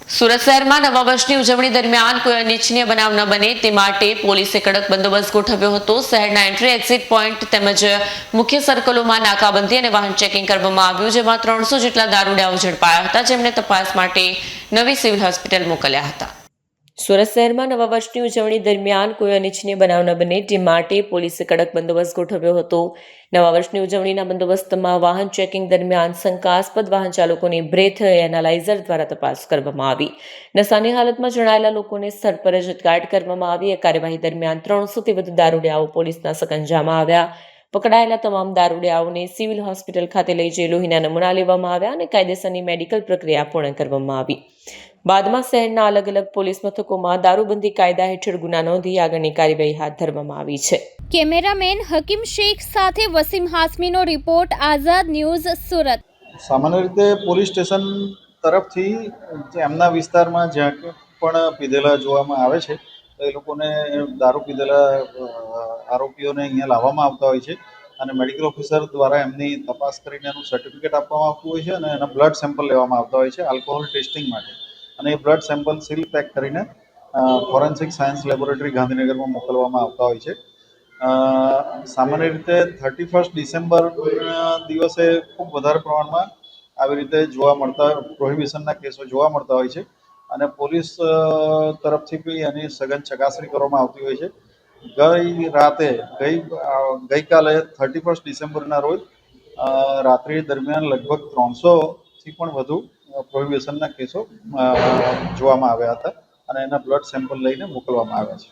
સુરત શહેરમાં નવા વર્ષની ઉજવણી દરમિયાન કોઈ અનિચ્છનીય બનાવ ન બને તે માટે પોલીસે કડક બંદોબસ્ત ગોઠવ્યો હતો। શહેરના એન્ટ્રી એક્ઝિટ પોઈન્ટ તેમજ મુખ્ય સર્કલોમાં નાકાબંધી અને વાહન ચેકિંગ કરવામાં આવ્યું, જેમાં 300 જેટલા દારૂડિયાઓ ઝડપાયા હતા, જેમને તપાસ માટે નવી સિવિલ હોસ્પિટલ મોકલ્યા હતા। સુરત શહેરમાં નવા વર્ષની ઉજવણી દરમિયાન કોઈ અનિચ્છનીય બનાવ ન બને તે માટે પોલીસે કડક બંદોબસ્ત ગોઠવ્યો હતો। નવા વર્ષની ઉજવણીના બંદોબસ્તમાં વાહન ચેકિંગ દરમિયાન શંકાસ્પદ વાહન ચાલકોની બ્રેથ એનાલાઇઝર દ્વારા તપાસ કરવામાં આવી। નશાની હાલતમાં જણાયેલા લોકોને સ્થળ પર જ અટકાયત કરવામાં આવી। આ કાર્યવાહી દરમિયાન 300થી વધુ દારૂડિયાઓ પોલીસના સકંજામાં આવ્યા। પકડાયેલા તમામ દારૂડિયાઓને સિવિલ હોસ્પિટલ ખાતે લઈ જઈ લોહીના નમૂના લેવામાં આવ્યા અને કાયદેસરની મેડિકલ પ્રક્રિયા પૂર્ણ કરવામાં આવી। બાદમાં શહેરના અલગ અલગ પોલીસ મથકોમાં દારૂબંધી કાયદા હેઠળ ગુના નોંધી આગળની કાર્યવાહી હાથ ધરવામાં આવી છે। કેમેરામેન હકીમ શેખ સાથે વસીમ હાસમીનો રિપોર્ટ, આઝાદ ન્યૂઝ, સુરત। સામાન્ય રીતે પોલીસ સ્ટેશન તરફથી એમના વિસ્તારમાં જ્યાં પણ પીધેલા જોવામાં આવે છે તો એ લોકોને દારૂ પીધેલા આરોપીઓને અહીંયા લાવવામાં આવતા હોય છે અને મેડિકલ ઓફિસર દ્વારા એમની તપાસ કરીને એનું સર્ટિફિકેટ આપવામાં આવતું હોય છે અને એના બ્લડ સેમ્પલ લેવામાં આવતા હોય છે આલ્કોહોલ ટેસ્ટિંગ માટે, અને એ બ્લડ સેમ્પલ સીલ પેક કરીને ફોરેન્સિક સાયન્સ લેબોરેટરી ગાંધીનગરમાં મોકલવામાં આવતા હોય છે। સામાન્ય રીતે 31 ડિસેમ્બર દિવસે ખૂબ વધારે પ્રમાણમાં આવી રીતે જોવા મળતા પ્રોહિબિશનના કેસો જોવા મળતા હોય છે અને પોલીસ તરફથી બી એની સઘન ચકાસણી કરવામાં આવતી હોય છે। ગઈકાલે 31 ડિસેમ્બરના રોજ રાત્રિ દરમિયાન લગભગ 300થી પણ વધુ પ્રોહિબિશનના કેસો જોવામાં આવ્યા હતા અને એના બ્લડ સેમ્પલ લઈને મોકલવામાં આવ્યા છે।